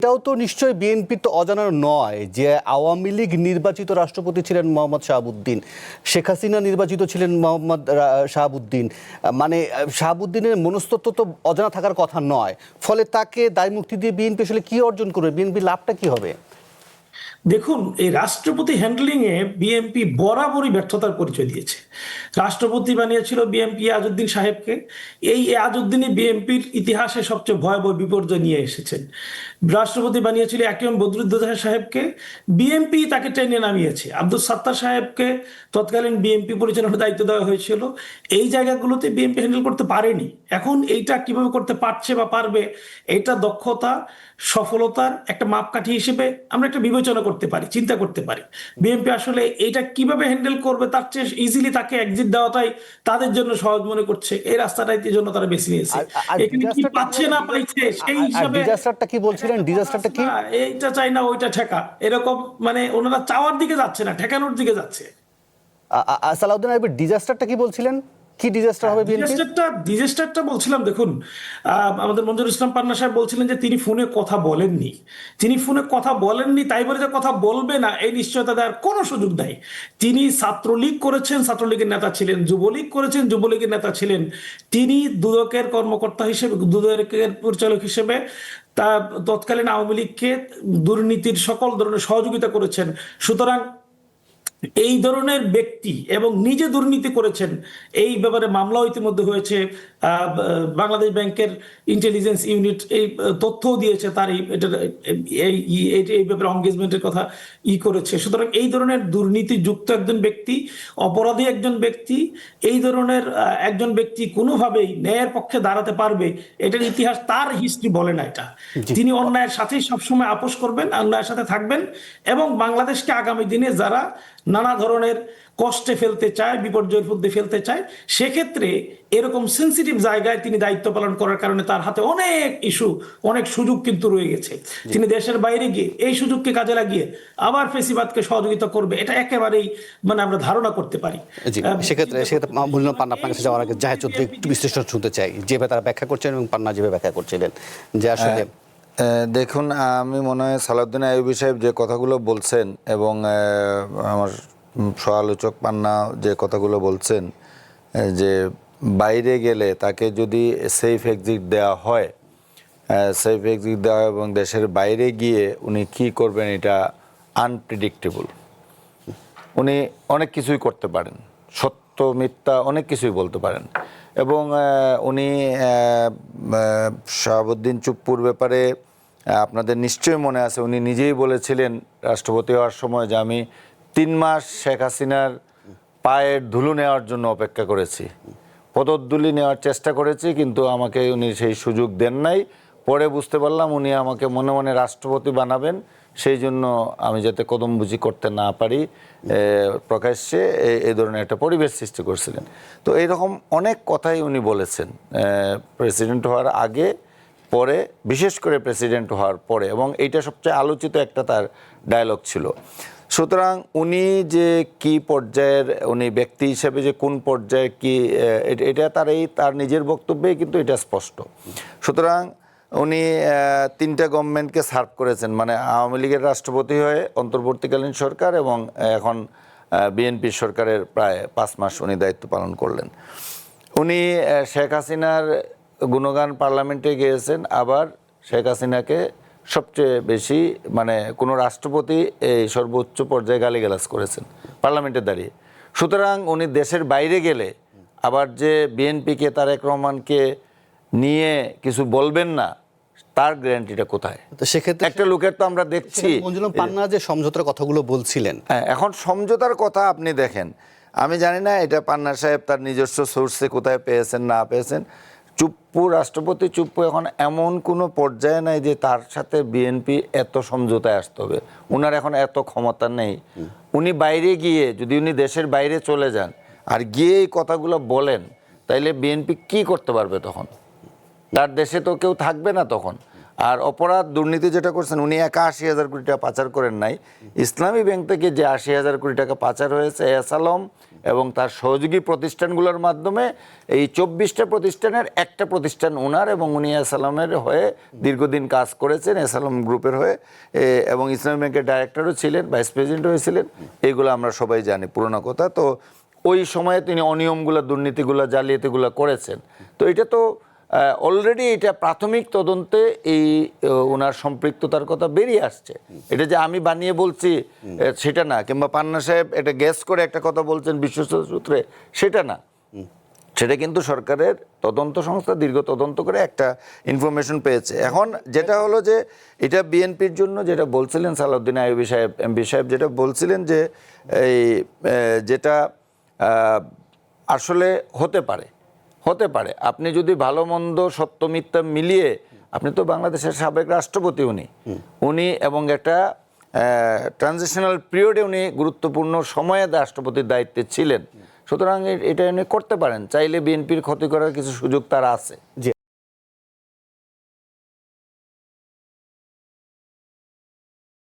এটাও তো নিশ্চয়ই বিএনপি তো অজানা নয় যে আওয়ামী লীগ নির্বাচিত রাষ্ট্রপতি ছিলেন মোহাম্মদ শাহাবুদ্দিন, শেখ হাসিনা নির্বাচিত ছিলেন মোহাম্মদ শাহাবুদ্দিন। মানে শাহাবুদ্দিনের মনস্তত্ব তো অজানা থাকার কথা নয়। ফলে তাকে দায় মুক্তি দিয়ে বিএনপি আসলে কি অর্জন করবে, বিএনপি লাভটা কি হবে? দেখুন, এই রাষ্ট্রপতি হ্যান্ডলিং এ বিএনপি বরাবরই ব্যর্থতার পরিচয় দিয়েছে। রাষ্ট্রপতি বানিয়েছিল বিএনপি আজউদ্দিন সাহেবকে। এই আজউদ্দিনই বিএনপির ইতিহাসে সবচেয়ে ভয়াবহ বিপর্যয় নিয়ে এসেছেন। রাষ্ট্রপতি বানিয়েছিল একেএম বদরুদ্দোজা সাহেবকে, বিএনপি তাকে টেনে নামিয়েছে। আব্দুল সাত্তার সাহেবকে তৎকালীন বিএনপি পরিচালনার দায়িত্ব দেওয়া হয়েছিল। এই জায়গাগুলোতে বিএনপি হ্যান্ডেল করতে পারেনি। এখন এইটা কিভাবে করতে পারছে বা পারবে, এটা দক্ষতা, সফলতার একটা মাপকাঠি হিসেবে আমরা একটা বিবেচনা করতে পারি, চিন্তা করতে পারি। বিএনপি আসলে এটা কিভাবে হ্যান্ডেল করবে তার চেয়ে ইজিলি তাকে এক্সিট দেওয়াটাই তাদের জন্য সহজ মনে করছে। এই রাস্তাটাই জন্য তারা বেছে নিয়েছে। এখানে কি পাচ্ছে না পাইছে সেই হিসাবে ডিজাস্টারটা কি বলছিলেন? ডিজাস্টারটা কি? এইটা চাই না ওইটা ঠেকা, এরকম মানে ওনারা চাওয়ার দিকে যাচ্ছে না, ঠেকানোর দিকে যাচ্ছে। সালাউদ্দিন আইয়ুবের ডিজাস্টারটা কি বলছিলেন? কি ডিজাস্টার হবে বিএনপি? ডিজাস্টারটা বলছিলাম, দেখুন, আমাদের মঞ্জুরুল ইসলাম পান্না সাহেব বলছিলেন যে তিনি ফোনে কথা বলেননি। তিনি ফোনে কথা বলেননি তাই বলে যে কথা বলবে না এই নিশ্চয়তা দেওয়ার কোনো সুযোগ নাই। তিনি ছাত্রলীগ করেছেন, ছাত্রলীগের নেতা ছিলেন, যুবলীগ করেছেন, যুবলীগের নেতা ছিলেন। তিনি দুদকের কর্মকর্তা হিসেবে, দুদকের পরিচালক হিসেবে তা তৎকালীন আওয়ামী লীগকে দুর্নীতির সকল ধরনের সহযোগিতা করেছেন। সুতরাং এই ধরনের ব্যক্তি এবং নিজে দুর্নীতি করেছেন, এই ব্যাপারে মামলাও ইতিমধ্যে হয়েছে। বাংলাদেশ ব্যাংকের ইন্টেলিজেন্স ইউনিট এই তথ্যও দিয়েছে, তার এই ব্যাপারে এনগেজমেন্টের কথা করেছে। সুতরাং এই ধরনের দুর্নীতিযুক্ত একজন ব্যক্তি, অপরাধী একজন ব্যক্তি, এই ধরনের একজন ব্যক্তি কোনোভাবেই ন্যায়ের পক্ষে দাঁড়াতে পারবে এটার ইতিহাস, তার হিস্ট্রি বলে না এটা। তিনি অন্যায়ের সাথেই সবসময় আপোষ করবেন, অন্যায়ের সাথে থাকবেন এবং বাংলাদেশকে আগামী দিনে যারা নানা ধরনের কষ্টে ফেলতে চায়, বিপর্যয়ের মধ্যে ফেলতে চায়, সেক্ষেত্রে এরকম সেন্সিটিভ জায়গায় তিনি দায়িত্ব পালন করার কারণে তার হাতে অনেক ইস্যু, অনেক সুযোগ কিন্তু রয়ে গেছে। তিনি দেশের বাইরে গিয়ে এই সুযোগকে কাজে লাগিয়ে আবার ফেসিবাদকে সহযোগিতা করবে, এটা একেবারেই মানে আমরা ধারণা করতে পারি। সেক্ষেত্রে পান্না আপনার কাছে যাওয়ার আগে জাহেদ চৌধুরী একটু বিশ্লেষণ শুনতে চাই, যেভাবে তারা ব্যাখ্যা করছেন এবং পান্না যেভাবে ব্যাখ্যা করছিলেন যে আসলে দেখুন, আমি মনে হয় সালাউদ্দিন আইয়ুবী সাহেব যে কথাগুলো বলছেন এবং আমার সহ-আলোচক পান্না যে কথাগুলো বলছেন, যে বাইরে গেলে তাকে যদি সেফ এক্সিট দেওয়া হয়, এবং দেশের বাইরে গিয়ে উনি কি করবেন এটা আনপ্রেডিক্টেবল। উনি অনেক কিছুই করতে পারেন, সত্য মিথ্যা অনেক কিছুই বলতে পারেন। এবং উনি শাহাবুদ্দিন চুপ্পুর ব্যাপারে আপনাদের নিশ্চয়ই মনে আছে, উনি নিজেই বলেছিলেন রাষ্ট্রপতি হওয়ার সময় যে আমি 3 মাস শেখ হাসিনার পায়ের ধুলো নেওয়ার জন্য অপেক্ষা করেছি, পদধূলি নেওয়ার চেষ্টা করেছি, কিন্তু আমাকে উনি সেই সুযোগ দেন নাই। পরে বুঝতে পারলাম উনি আমাকে মনে মনে রাষ্ট্রপতি বানাবেন, সেই জন্য আমি যাতে কদমবুজি করতে না পারি প্রকাশ্যে এই ধরনের একটা পরিবেশ সৃষ্টি করছিলেন। তো এইরকম অনেক কথাই উনি বলেছেন প্রেসিডেন্ট হওয়ার আগে, পরে, বিশেষ করে প্রেসিডেন্ট হওয়ার পরে, এবং এইটা সবচেয়ে আলোচিত একটা তার ডায়লগ ছিল। সুতরাং উনি যে কি পর্যায়ের, উনি ব্যক্তি হিসেবে যে কোন পর্যায়ে কি, এটা তার নিজের বক্তব্যেই কিন্তু এটা স্পষ্ট। সুতরাং উনি 3টা গভর্নমেন্টকে সার্ভ করেছেন, মানে আওয়ামী লীগের রাষ্ট্রপতি হয়ে অন্তর্বর্তীকালীন সরকার এবং এখন বিএনপি সরকারের প্রায় 5 মাস উনি দায়িত্ব পালন করলেন। উনি শেখ হাসিনার গুণগান পার্লামেন্টে গিয়েছেন, আবার শেখ হাসিনাকে সবচেয়ে বেশি মানে কোনো রাষ্ট্রপতি এই সর্বোচ্চ পর্যায়ে গালিগালাজ করেছেন পার্লামেন্টে দাঁড়িয়ে। সুতরাং উনি দেশের বাইরে গেলে আবার যে বিএনপিকে, তারেক রহমানকে নিয়ে কিছু বলবেন না, তার গ্যারান্টিটা কোথায়? তো সেক্ষেত্রে একটা লোকের তো আমরা দেখছি পান্না যে সমঝোতার কথাগুলো বলছিলেন, এখন সমঝোতার কথা আপনি দেখেন, আমি জানি না এটা পান্না সাহেব তার নিজস্ব সোর্সে কোথায় পেয়েছেন না পেয়েছেন। চুপ্পু, রাষ্ট্রপতি চুপ্পু এখন এমন কোনো পর্যায়ে নাই যে তার সাথে বিএনপি এত সমঝোতায় আসতে হবে, ওনার এখন এত ক্ষমতা নেই। উনি বাইরে গিয়ে, যদি উনি দেশের বাইরে চলে যান আর গিয়ে এই কথাগুলো বলেন, তাইলে বিএনপি কি করতে পারবে তখন? তার দেশে তো কেউ থাকবে না তখন। আর অপরাধ দুর্নীতি যেটা করছেন, উনি একা ৮০,০০০ কোটি টাকা পাচার করেন নাই। ইসলামী ব্যাংক থেকে যে ৮০,০০০ কোটি টাকা পাচার হয়েছে এস আলম এবং তার সহযোগী প্রতিষ্ঠানগুলোর মাধ্যমে, এই ২৪টা প্রতিষ্ঠানের একটা প্রতিষ্ঠান ওনার, এবং উনি এস আলমের হয়ে দীর্ঘদিন কাজ করেছেন, এস আলম গ্রুপের হয়ে, এবং ইসলামী ব্যাংকের ডাইরেক্টরও ছিলেন, ভাইস প্রেসিডেন্ট হয়েছিলেন। এগুলো আমরা সবাই জানি, পুরোনো কথা। তো ওই সময়ে তিনি অনিয়মগুলো, দুর্নীতিগুলো, জালিয়াতিগুলো করেছেন। তো এটা তো অলরেডি এটা প্রাথমিক তদন্তে এই ওনার সম্পৃক্ততার কথা বেরিয়ে আসছে। এটা যে আমি বানিয়ে বলছি সেটা না, কিংবা পান্না সাহেব এটা গ্যাস করে একটা কথা বলছেন বিশ্বস্ত সূত্রে, সেটা না। সেটা কিন্তু সরকারের তদন্ত সংস্থা দীর্ঘ তদন্ত করে একটা ইনফরমেশন পেয়েছে। এখন যেটা হলো যে এটা বিএনপির জন্য যেটা বলছিলেন সালাউদ্দিন আইয়ুবী সাহেব, এমপি সাহেব যেটা বলছিলেন যে এই যেটা আসলে হতে পারে আপনি যদি ভালো মন্দ সত্য মিথ্যা মিলিয়ে, আপনি তো বাংলাদেশের সাবেক রাষ্ট্রপতি, উনি এবং একটা ট্রানজিশনাল পিরিয়ডে উনি গুরুত্বপূর্ণ সময়ে রাষ্ট্রপতির দায়িত্বে ছিলেন। সুতরাং এটা উনি করতে পারেন, চাইলে বিএনপির ক্ষতি করার কিছু সুযোগ তার আছে। জি।